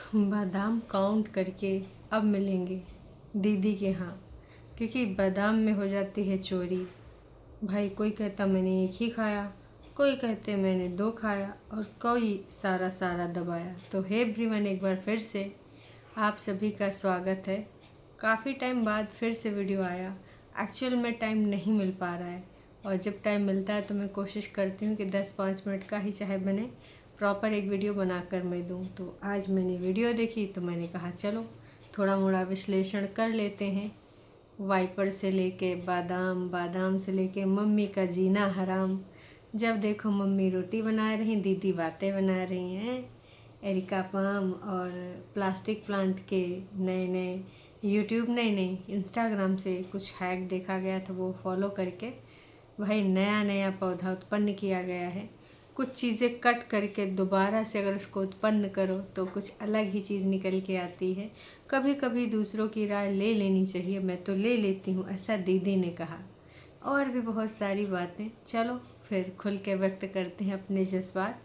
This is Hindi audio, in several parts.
बादाम काउंट करके अब मिलेंगे दीदी के यहाँ, क्योंकि बादाम में हो जाती है चोरी। भाई कोई कहता मैंने एक ही खाया, कोई कहते मैंने दो खाया और कोई सारा सारा दबाया। तो हे एवरीवन, एक बार फिर से आप सभी का स्वागत है। काफ़ी टाइम बाद फिर से वीडियो आया। एक्चुअल में टाइम नहीं मिल पा रहा है, और जब टाइम मिलता है तो मैं कोशिश करती हूँ कि 10-5 मिनट का ही चाहे बने, प्रॉपर एक वीडियो बनाकर मैं दूँ। तो आज मैंने वीडियो देखी तो मैंने कहा चलो थोड़ा मोड़ा विश्लेषण कर लेते हैं। वाइपर से लेके बादाम, बादाम से लेके मम्मी का जीना हराम। जब देखो मम्मी रोटी बना रही, दीदी बातें बना रही हैं। एरिका पाम और प्लास्टिक प्लांट के नए नए यूट्यूब, नए नए इंस्टाग्राम से कुछ हैक देखा गया था, वो फॉलो करके भाई नया नया पौधा उत्पन्न किया गया है। कुछ चीज़ें कट करके दोबारा से अगर उसको उत्पन्न करो तो कुछ अलग ही चीज़ निकल के आती है। कभी कभी दूसरों की राय ले लेनी चाहिए, मैं तो ले लेती हूँ, ऐसा दीदी ने कहा। और भी बहुत सारी बातें, चलो फिर खुल के व्यक्त करते हैं अपने जज्बात।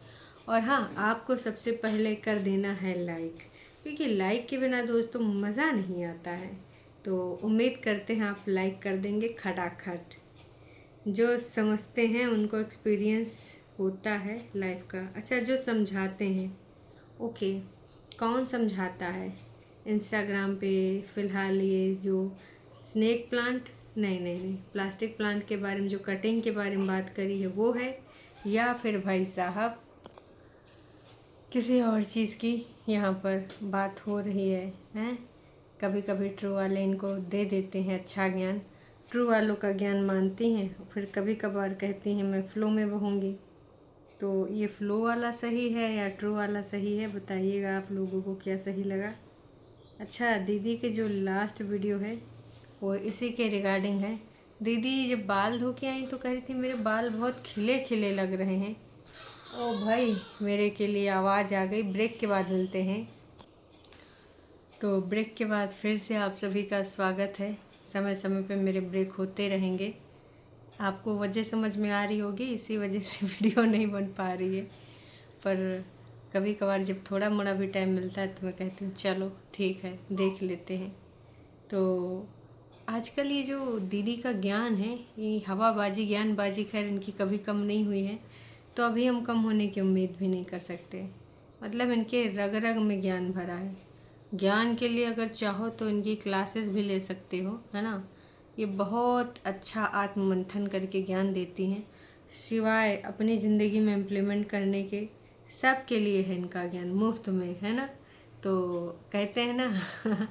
और हाँ, आपको सबसे पहले कर देना है लाइक, क्योंकि लाइक के बिना दोस्तों मज़ा नहीं आता है। तो उम्मीद करते हैं आप लाइक कर देंगे खटाखट। जो समझते हैं उनको एक्सपीरियंस होता है लाइफ का। अच्छा, जो समझाते हैं, ओके, कौन समझाता है इंस्टाग्राम पे फ़िलहाल? ये जो स्नेक प्लांट, नहीं नहीं नहीं, प्लास्टिक प्लांट के बारे में, जो कटिंग के बारे में बात करी है वो है, या फिर भाई साहब किसी और चीज़ की यहाँ पर बात हो रही है? हैं, कभी कभी ट्रू वाले इनको दे देते हैं अच्छा ज्ञान, ट्रू वालों का ज्ञान मानती हैं, फिर कभी कभार कहती हैं मैं फ़्लो में बहूँगी। तो ये फ़्लो वाला सही है या ट्रू वाला सही है, बताइएगा आप लोगों को क्या सही लगा। अच्छा, दीदी के जो लास्ट वीडियो है वो इसी के रिगार्डिंग है। दीदी जब बाल धो के आई तो कह रही थी मेरे बाल बहुत खिले खिले लग रहे हैं। ओ भाई, मेरे के लिए आवाज़ आ गई। ब्रेक के बाद मिलते हैं। तो ब्रेक के बाद फिर से आप सभी का स्वागत है। समय समय पे मेरे ब्रेक होते रहेंगे। आपको वजह समझ में आ रही होगी, इसी वजह से वीडियो नहीं बन पा रही है। पर कभी कभार जब थोड़ा मोड़ा भी टाइम मिलता है तो मैं कहती हूँ चलो ठीक है, देख लेते हैं। तो आजकल ये जो दीदी का ज्ञान है, ये हवाबाजी ज्ञानबाजी, खैर इनकी कभी कम नहीं हुई है, तो अभी हम कम होने की उम्मीद भी नहीं कर सकते। मतलब इनके रग रग में ज्ञान भरा है। ज्ञान के लिए अगर चाहो तो इनकी क्लासेस भी ले सकते हो, है ना। ये बहुत अच्छा आत्म मंथन करके ज्ञान देती हैं, सिवाय अपनी ज़िंदगी में इम्प्लीमेंट करने के। सब के लिए है इनका ज्ञान, मुफ्त में, है ना। तो कहते हैं ना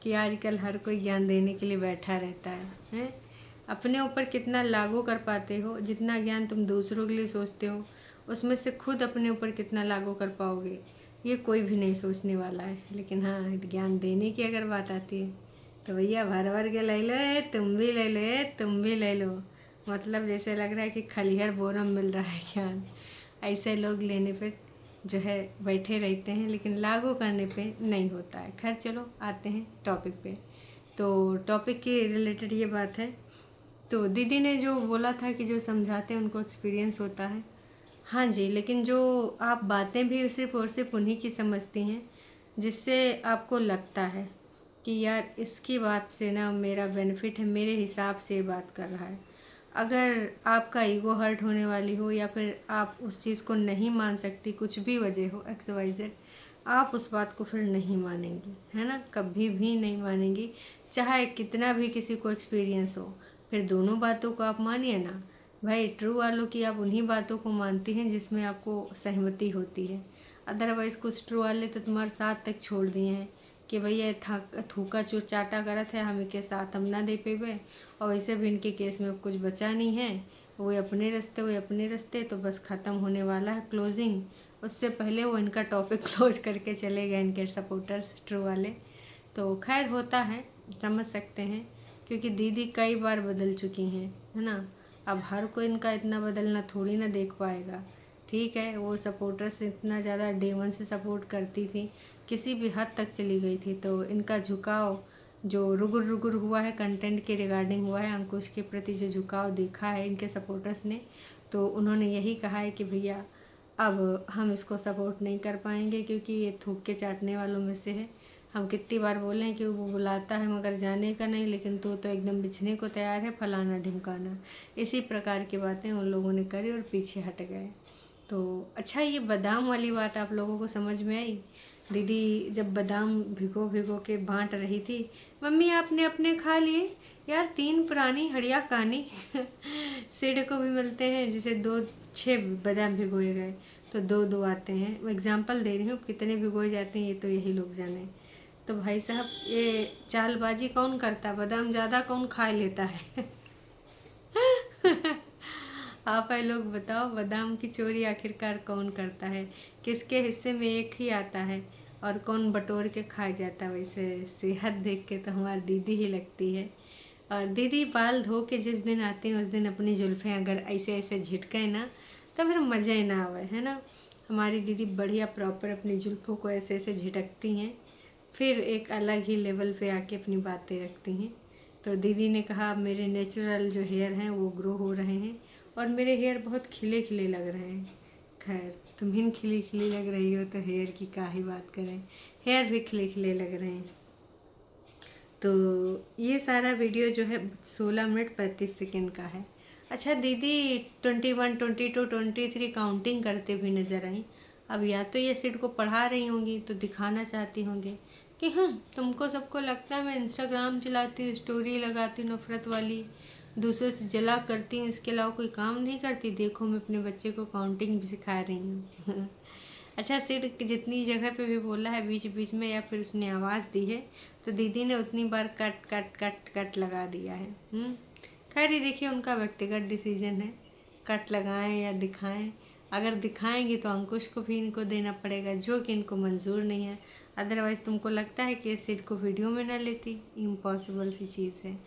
कि आजकल हर कोई ज्ञान देने के लिए बैठा रहता है। अपने ऊपर कितना लागू कर पाते हो, जितना ज्ञान तुम दूसरों के लिए सोचते हो उसमें से खुद अपने ऊपर कितना लागू कर पाओगे, ये कोई भी नहीं सोचने वाला है। लेकिन हाँ, ज्ञान देने की अगर बात आती है तो भैया भर भर के ले लो, तुम भी ले लो, तुम भी ले लो। मतलब जैसे लग रहा है कि खलिहर बोरम मिल रहा है ज्ञान। ऐसे लोग लेने पे जो है बैठे रहते हैं, लेकिन लागू करने पे नहीं होता है। खैर चलो आते हैं टॉपिक पे। तो टॉपिक के रिलेटेड ये बात है, तो दीदी ने जो बोला था कि जो समझाते हैं उनको एक्सपीरियंस होता है। हाँ जी, लेकिन जो आप बातें भी सिर्फ और सिर्फ उन्हीं की समझती हैं जिससे आपको लगता है कि यार इसकी बात से ना मेरा बेनिफिट है, मेरे हिसाब से बात कर रहा है। अगर आपका ईगो हर्ट होने वाली हो, या फिर आप उस चीज़ को नहीं मान सकती, कुछ भी वजह हो XYZ, आप उस बात को फिर नहीं मानेंगी, है ना, कभी भी नहीं मानेंगी, चाहे कितना भी किसी को एक्सपीरियंस हो। फिर दोनों बातों को आप मानिए ना। भाई ट्रू वालों की आप उन्हीं बातों को मानती हैं जिसमें आपको सहमति होती है। अदरवाइज़ कुछ ट्रू वाले तो तुम्हारे साथ तक छोड़ दिए हैं कि भैया थूका चूर चाटा करत है, हम के साथ हम ना दे पेबे। और वैसे भी इनके केस में कुछ बचा नहीं है, वो अपने रास्ते, तो बस ख़त्म होने वाला है क्लोजिंग। उससे पहले वो इनका टॉपिक क्लोज करके चले गए, इनके सपोर्टर्स ट्रू वाले। तो खैर होता है, समझ सकते हैं, क्योंकि दीदी कई बार बदल चुकी हैं, है ना। अब हर कोई इनका इतना बदलना थोड़ी ना देख पाएगा। ठीक है, वो सपोर्टर्स इतना ज़्यादा डे वन से सपोर्ट करती थी, किसी भी हद तक चली गई थी, तो इनका झुकाव जो रुगुर रुगुर हुआ है कंटेंट के रिगार्डिंग हुआ है, अंकुश के प्रति जो झुकाव देखा है इनके सपोर्टर्स ने, तो उन्होंने यही कहा है कि भैया अब हम इसको सपोर्ट नहीं कर पाएंगे क्योंकि ये थूक के चाटने वालों में से है। हम कितनी बार बोलें कि वो बुलाता है मगर जाने का नहीं, लेकिन तू तो एकदम बिछने को तैयार है, फलाना ढिमकाना। इसी प्रकार की बातें उन लोगों ने करी और पीछे हट गए। तो अच्छा, ये बादाम वाली बात आप लोगों को समझ में आई? दीदी जब बादाम भिगो भिगो के बांट रही थी, मम्मी आपने अपने खा लिए यार, 3 पुरानी हड़िया कहानी सिड को भी मिलते हैं जिसे 6 बादाम भिगोए गए तो 2-2 आते हैं। वो एग्जाम्पल दे रही हूँ, कितने भिगोए जाते हैं ये तो यही लोग जाने। तो भाई साहब, ये चालबाजी कौन करता, बादाम ज़्यादा कौन खा लेता है? आप है लोग बताओ, बादाम की चोरी आखिरकार कौन करता है? किसके हिस्से में एक ही आता है और कौन बटोर के खा जाता है? वैसे सेहत देख के तो हमारी दीदी ही लगती है। और दीदी बाल धो के जिस दिन आती हैं उस दिन अपनी जुल्फ़ें अगर ऐसे ऐसे झिटकें ना तो फिर मज़ा ही ना आवे, है ना। हमारी दीदी बढ़िया प्रॉपर अपनी जुल्फ़ों को ऐसे ऐसे झिटकती हैं, फिर एक अलग ही लेवल पे आके अपनी बातें रखती हैं। तो दीदी ने कहा अब मेरे नेचुरल जो हेयर हैं वो ग्रो हो रहे हैं और मेरे हेयर बहुत खिले खिले लग रहे हैं। खैर, तुम्हें खिली खिली लग रही हो तो हेयर की क्या ही बात करें, हेयर भी खिले खिले लग रहे हैं। तो ये सारा वीडियो जो है 16 मिनट 35 सेकेंड का है। अच्छा दीदी 21, 22, 23 काउंटिंग करते हुए नज़र आई। अब या तो ये सिड को पढ़ा रही होंगी तो दिखाना चाहती होंगी कि हाँ, तुमको सबको लगता है मैं इंस्टाग्राम चलाती हूँ, स्टोरी लगाती हूँ नफ़रत वाली, दूसरे से जला करती हूँ, इसके अलावा कोई काम नहीं करती। देखो मैं अपने बच्चे को काउंटिंग भी सिखा रही हूँ। अच्छा, सिड जितनी जगह पे भी बोला है बीच बीच में या फिर उसने आवाज़ दी है तो दीदी ने उतनी बार कट कट कट कट लगा दिया है। खैर ये देखिए उनका व्यक्तिगत डिसीजन है, कट लगाएं या दिखाएं। अगर दिखाएंगी तो अंकुश को भी इनको देना पड़ेगा जो कि इनको मंजूर नहीं है। अदरवाइज़ तुमको लगता है कि सिड को वीडियो में ना लेती, इम्पॉसिबल सी चीज़ है।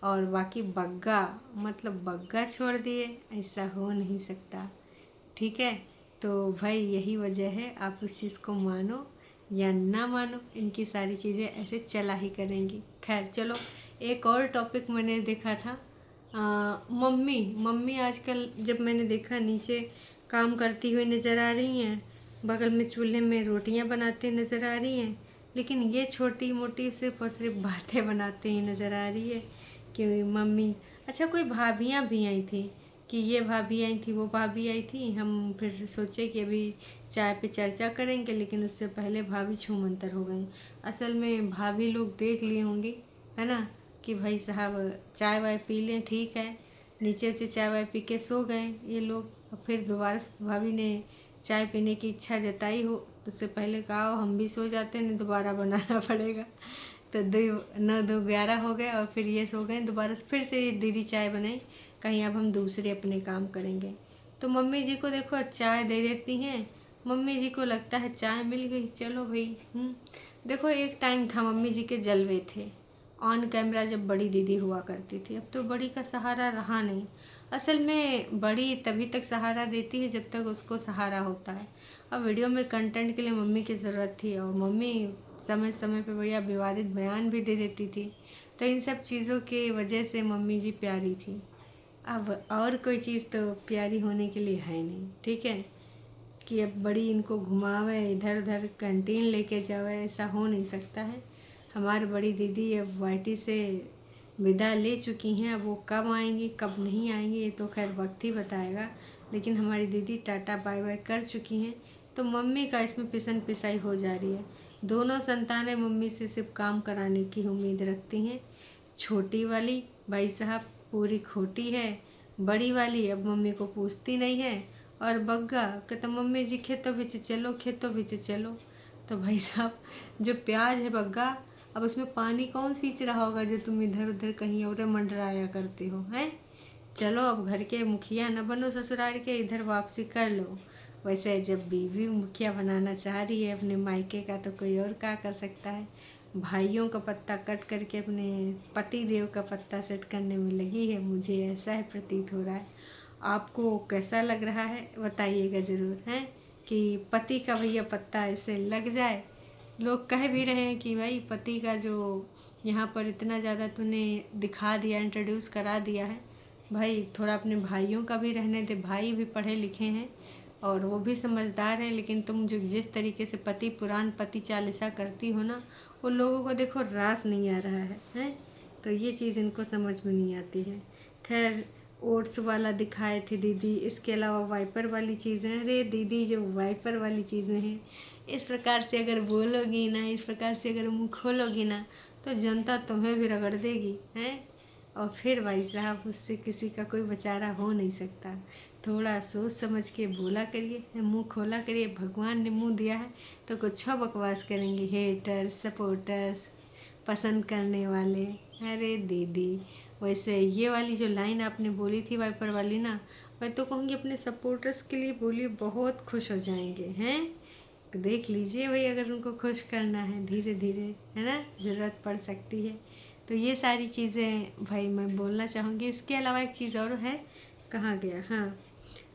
और बाकी बग्गा मतलब बग्गा छोड़ दिए, ऐसा हो नहीं सकता, ठीक है। तो भाई यही वजह है, आप उस चीज़ को मानो या ना मानो, इनकी सारी चीज़ें ऐसे चला ही करेंगी। खैर चलो, एक और टॉपिक मैंने देखा था। मम्मी मम्मी आजकल जब मैंने देखा नीचे काम करती हुई नज़र आ रही हैं, बगल में चूल्हे में रोटियां बनाते नज़र आ रही हैं, लेकिन ये छोटी मोटी सिर्फ और सिर्फ बातें बनाते ही नज़र आ रही है कि मम्मी। अच्छा, कोई भाभियाँ भी आई थी कि ये भाभी आई थी, वो भाभी आई थी। हम फिर सोचे कि अभी चाय पे चर्चा करेंगे, लेकिन उससे पहले भाभी छूमंतर हो गई। असल में भाभी लोग देख लिए होंगी, है ना, कि भाई साहब चाय वाय पी लें, ठीक है। नीचे नीचे चाय वाय पी के सो गए ये लोग, और फिर दोबारा से भाभी ने चाय पीने की इच्छा जताई हो तो उससे पहले कहा हम भी सो जाते हैं, दोबारा बनाना पड़ेगा। तो 9-2-11 हो गए और फिर ये सो गए। दोबारा फिर से दीदी चाय बनाई, कहीं अब हम दूसरे अपने काम करेंगे। तो मम्मी जी को देखो चाय दे देती हैं, मम्मी जी को लगता है चाय मिल गई, चलो भाई। देखो एक टाइम था मम्मी जी के जलवे थे ऑन कैमरा जब बड़ी दीदी हुआ करती थी, अब तो बड़ी का सहारा रहा नहीं। असल में बड़ी तभी तक सहारा देती है जब तक उसको सहारा होता है। अब वीडियो में कंटेंट के लिए मम्मी की ज़रूरत थी और मम्मी समय समय पे बढ़िया विवादित बयान भी दे देती थी, तो इन सब चीज़ों की वजह से मम्मी जी प्यारी थी। अब और कोई चीज़ तो प्यारी होने के लिए है नहीं, ठीक है, कि अब बड़ी इनको घुमावे इधर उधर कैंटीन लेके जावे, ऐसा हो नहीं सकता है। हमारी बड़ी दीदी अब वाईटी से विदा ले चुकी हैं, अब वो कब आएंगी कब नहीं आएंगी ये तो खैर वक्त ही बताएगा, लेकिन हमारी दीदी टाटा बाय बाय कर चुकी हैं। तो मम्मी का इसमें पिसन पिसाई हो जा रही है। दोनों संतानें मम्मी से सिर्फ काम कराने की उम्मीद रखती हैं। छोटी वाली भाई साहब पूरी खोटी है, बड़ी वाली अब मम्मी को पूछती नहीं है, और बग्गा कहता मम्मी जी खेतों बिच चलो, खेतों बिच चलो। तो भाई साहब जो प्याज है बग्गा, अब उसमें पानी कौन सींच रहा होगा जो तुम इधर उधर कहीं और मंडराया करते हो हैं? चलो अब घर के मुखिया न बनो ससुराल के, इधर वापसी कर लो। वैसे जब बीवी मुखिया बनाना चाह रही है अपने मायके का तो कोई और क्या कर सकता है। भाइयों का पत्ता कट करके अपने पति देव का पत्ता सेट करने में लगी है, मुझे ऐसा है प्रतीत हो रहा है। आपको कैसा लग रहा है बताइएगा ज़रूर, हैं कि पति का भैया पत्ता ऐसे लग जाए। लोग कह भी रहे हैं कि भाई पति का जो यहाँ पर इतना ज़्यादा तूने दिखा दिया, इंट्रोड्यूस करा दिया है, भाई थोड़ा अपने भाइयों का भी रहने दे, भाई भी पढ़े लिखे हैं, और वो भी समझदार है, लेकिन तुम जो जिस तरीके से पति पुराण पति चालीसा करती हो ना, उन लोगों को देखो रास नहीं आ रहा है, हैं? तो ये चीज़ इनको समझ में नहीं आती है। खैर, ओट्स वाला दिखाए थे दीदी, इसके अलावा वाइपर वाली चीज़ें, अरे दीदी जो वाइपर वाली चीज़ें हैं, इस प्रकार से अगर बोलोगी ना, इस प्रकार से अगर मुँह खोलोगी ना, तो जनता तुम्हें भी रगड़ देगी, हैं? और फिर भाई साहब, उससे किसी का कोई बेचारा हो नहीं सकता। थोड़ा सोच समझ के बोला करिए, मुंह खोला करिए। भगवान ने मुंह दिया है तो कुछ बकवास करेंगे हेटर्स, सपोर्टर्स, पसंद करने वाले। अरे दीदी, वैसे ये वाली जो लाइन आपने बोली थी वाइपर वाली ना, मैं तो कहूँगी अपने सपोर्टर्स के लिए बोलिए, बहुत खुश हो जाएंगे, हैं? देख लीजिए भाई, अगर उनको खुश करना है धीरे धीरे, है ना, ज़रूरत पड़ सकती है। तो ये सारी चीज़ें भाई मैं बोलना चाहूँगी। इसके अलावा एक चीज़ और है, कहाँ गया, हाँ,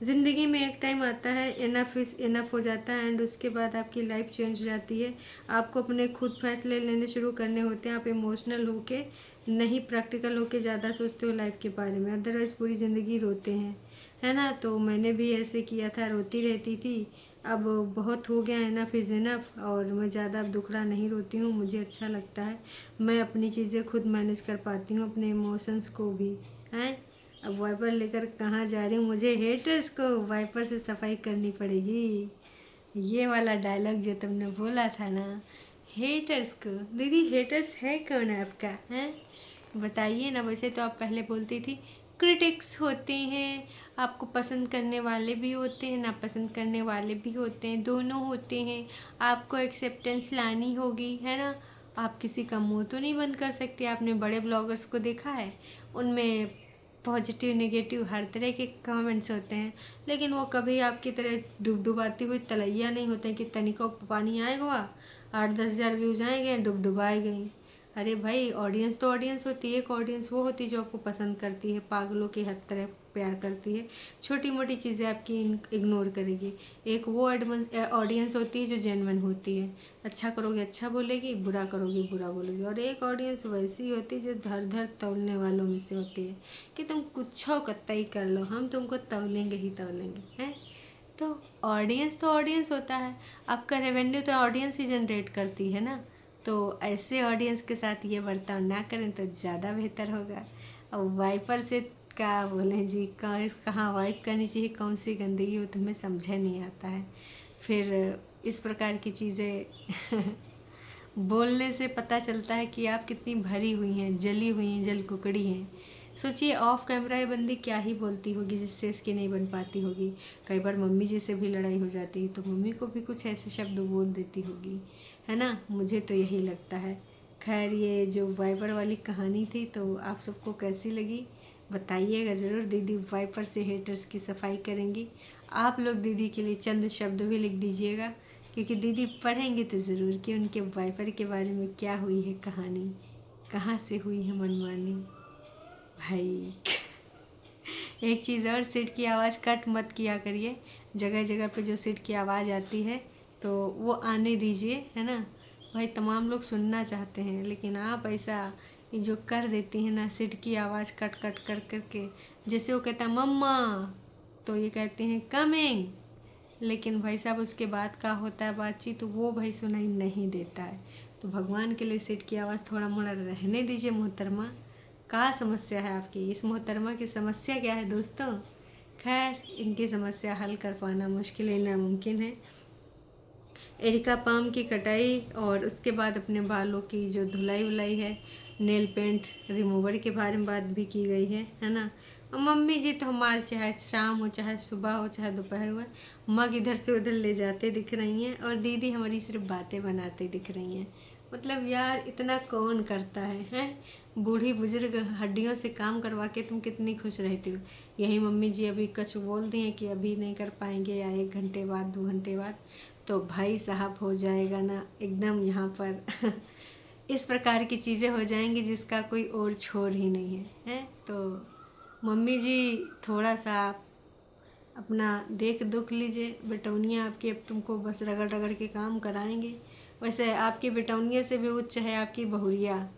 ज़िंदगी में एक टाइम आता है, इनफ इज़ इनफ हो जाता है, एंड उसके बाद आपकी लाइफ चेंज हो जाती है। आपको अपने खुद फैसले लेने शुरू करने होते हैं। आप इमोशनल होके नहीं, प्रैक्टिकल होके ज़्यादा सोचते हो लाइफ के बारे में, अदरवाइज़ पूरी ज़िंदगी रोते हैं, है ना। तो मैंने भी ऐसे किया था, रोती रहती थी। अब बहुत हो गया, इनफ इज़ इनफ, और मैं ज़्यादा अब दुखड़ा नहीं रोती हूँ। मुझे अच्छा लगता है, मैं अपनी चीज़ें खुद मैनेज कर पाती हूँ, अपने इमोशंस को भी, हैं। अब वाइपर लेकर कहाँ जा रही हूँ, मुझे हेटर्स को वाइपर से सफाई करनी पड़ेगी। ये वाला डायलॉग जो तुमने बोला था ना, हेटर्स को, दीदी हेटर्स है कौन आपका, हैं? बताइए ना। वैसे तो आप पहले बोलती थी क्रिटिक्स होते हैं, आपको पसंद करने वाले भी होते हैं, नापसंद करने वाले भी होते हैं, दोनों होते हैं। आपको एक्सेप्टेंस लानी होगी, है ना। आप किसी का मुंह तो नहीं बंद कर सकते। आपने बड़े ब्लॉगर्स को देखा है, उनमें पॉजिटिव नेगेटिव हर तरह के कमेंट्स होते हैं, लेकिन वो कभी आपकी तरह डुबडुबाती हुई तलैया नहीं होते हैं कि तनिको पानी आएगा, 8-10 हज़ार व्यूज़ आएंगे, डुबडुबाए गई। अरे भाई, ऑडियंस तो ऑडियंस होती है। एक ऑडियंस वो होती है जो आपको पसंद करती है, पागलों की हद तरह प्यार करती है, छोटी मोटी चीज़ें आपकी इग्नोर करेगी। एक वो ऑडियंस होती है जो जेन्युइन होती है, अच्छा करोगे अच्छा बोलेगी, बुरा करोगे बुरा बोलेगी। और एक ऑडियंस वैसी होती है जो धर धर तौलने वालों में से होती है कि तुम कुछ कत्तई कर लो, हम तुमको तौलेंगे ही तौलेंगे, हैं। तो ऑडियंस होता है, आपका रेवेन्यू तो ऑडियंस ही जनरेट करती है ना। तो ऐसे ऑडियंस के साथ ये बर्ताव ना करें तो ज़्यादा बेहतर होगा। अब वाइपर से क्या बोलें जी, कहाँ वाइप करनी चाहिए, कौन सी गंदगी, वो तुम्हें समझे नहीं आता है। फिर इस प्रकार की चीज़ें बोलने से पता चलता है कि आप कितनी भरी हुई हैं, जली हुई हैं, जल कुकड़ी हैं। सोचिए, ऑफ कैमरा ये बंदी क्या ही बोलती होगी जिससे इसकी नहीं बन पाती होगी। कई बार मम्मी जी से भी लड़ाई हो जाती है तो मम्मी को भी कुछ ऐसे शब्द बोल देती होगी, है ना। मुझे तो यही लगता है। खैर, ये जो वाइपर वाली कहानी थी तो आप सबको कैसी लगी बताइएगा ज़रूर। दीदी वाइपर से हेटर्स की सफाई करेंगी। आप लोग दीदी के लिए चंद शब्द भी लिख दीजिएगा, क्योंकि दीदी पढ़ेंगे तो ज़रूर कि उनके वाइपर के बारे में क्या हुई है कहानी, कहाँ से हुई है मनमानी। भाई एक चीज़ और, सीट की आवाज़ कट मत किया करिए। जगह जगह पे जो सीट की आवाज़ आती है तो वो आने दीजिए, है ना। भाई तमाम लोग सुनना चाहते हैं, लेकिन आप ऐसा जो कर देती हैं ना, सीट की आवाज़ कट कट कर करके। जैसे वो कहता है मम्मा, तो ये कहते हैं कमिंग, लेकिन भाई साहब उसके बाद का होता है बातचीत, तो वो भाई सुनाई नहीं देता है। तो भगवान के लिए सीट की आवाज़ थोड़ा मोड़ा रहने दीजिए मोहतरमा। क्या समस्या है आपकी, इस मोहतरमा की समस्या क्या है दोस्तों। खैर, इनकी समस्या हल कर पाना मुश्किल है, नामुमकिन है। एरिका पाम की कटाई और उसके बाद अपने बालों की जो धुलाई वुलाई है, नेल पेंट रिमूवर के बारे में बात भी की गई है ना। और मम्मी जी तो हमारे चाहे शाम हो, चाहे सुबह हो, चाहे दोपहर हो, मग इधर से उधर ले जाते दिख रही हैं, और दीदी हमारी सिर्फ बातें बनाते दिख रही हैं। मतलब यार, इतना कौन करता है, हैं। बूढ़ी बुजुर्ग हड्डियों से काम करवा के तुम कितनी खुश रहती हो। यही मम्मी जी अभी कुछ बोल दी हैं कि अभी नहीं कर पाएंगे, या 1 घंटे बाद 2 घंटे बाद, तो भाई साहब हो जाएगा ना एकदम यहाँ पर इस प्रकार की चीज़ें हो जाएंगी जिसका कोई और छोर ही नहीं है, हैं। तो मम्मी जी थोड़ा सा आप अपना देख दुख लीजिए। बेटौनिया आपकी अब तुमको बस रगड़ रगड़ के काम कराएंगे। वैसे आपकी बेटौनिया से भी उच्च है आपकी बहुरिया।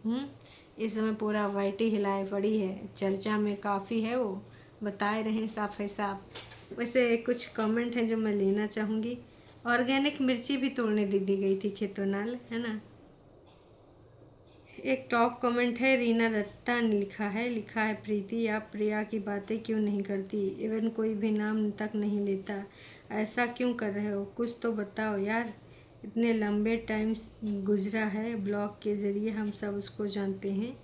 इस समय पूरा वाइटी हिलाए पड़ी है, चर्चा में काफ़ी है वो, बताए रहे साफ है साफ। वैसे कुछ कमेंट हैं जो मैं लेना चाहूँगी। ऑर्गेनिक मिर्ची भी तोड़ने दीदी गई थी खेतों नाल, है ना। एक टॉप कमेंट है, रीना दत्ता ने लिखा है प्रीति आप प्रिया की बातें क्यों नहीं करती, इवन कोई भी नाम तक नहीं लेता, ऐसा क्यों कर रहे हो, कुछ तो बताओ यार, इतने लंबे टाइम गुजरा है, ब्लॉग के ज़रिए हम सब उसको जानते हैं,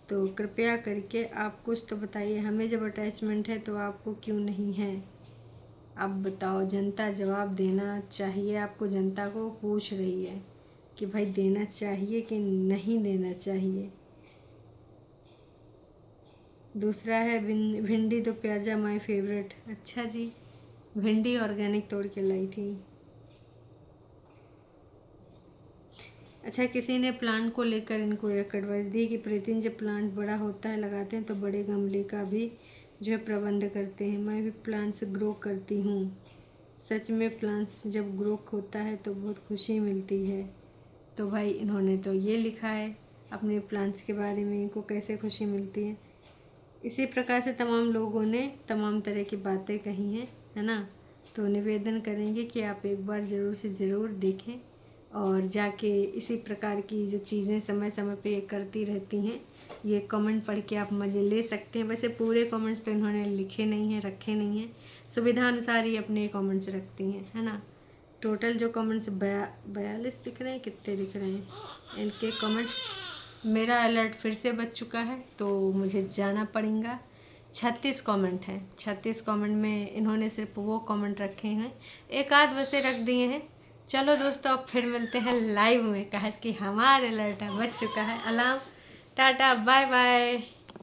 तो कृपया करके आप कुछ तो बताइए, हमें जब अटैचमेंट है तो आपको क्यों नहीं है, आप बताओ। जनता जवाब देना चाहिए आपको, जनता को पूछ रही है कि भाई देना चाहिए कि नहीं देना चाहिए। दूसरा है भिंडी दो प्याजा माय फेवरेट। अच्छा जी, भिंडी ऑर्गेनिक तोड़ के लाई थी। अच्छा, किसी ने प्लांट को लेकर इनको एक एडवाइस दी कि प्रीति जब प्लांट बड़ा होता है लगाते हैं तो बड़े गमले का भी जो है प्रबंध करते हैं। मैं भी प्लांट्स ग्रो करती हूँ। सच में प्लांट्स जब ग्रो होता है तो बहुत खुशी मिलती है। तो भाई इन्होंने तो ये लिखा है अपने प्लांट्स के बारे में, इनको कैसे खुशी मिलती है। इसी प्रकार से तमाम लोगों ने तमाम तरह की बातें कही हैं, है ना। तो निवेदन करेंगे कि आप एक बार ज़रूर से ज़रूर देखें और जाके इसी प्रकार की जो चीज़ें समय समय पे करती रहती हैं, ये कमेंट पढ़ के आप मज़े ले सकते हैं। वैसे पूरे कमेंट्स तो इन्होंने लिखे नहीं हैं, रखे नहीं हैं, सुविधा अनुसार ही अपने कमेंट्स रखती हैं, है ना। टोटल जो कमेंट्स 42 दिख रहे हैं, कितने दिख रहे हैं इनके कमेंट्स। मेरा अलर्ट फिर से बच चुका है तो मुझे जाना पड़ेगा। 36 कमेंट हैं। 36 कमेंट में इन्होंने सिर्फ वो कमेंट रखे हैं, एक आध वैसे रख दिए हैं। चलो दोस्तों, अब फिर मिलते हैं लाइव में, कहा कि हमारा अलर्ट बच चुका है अलार्म। Tata bye bye.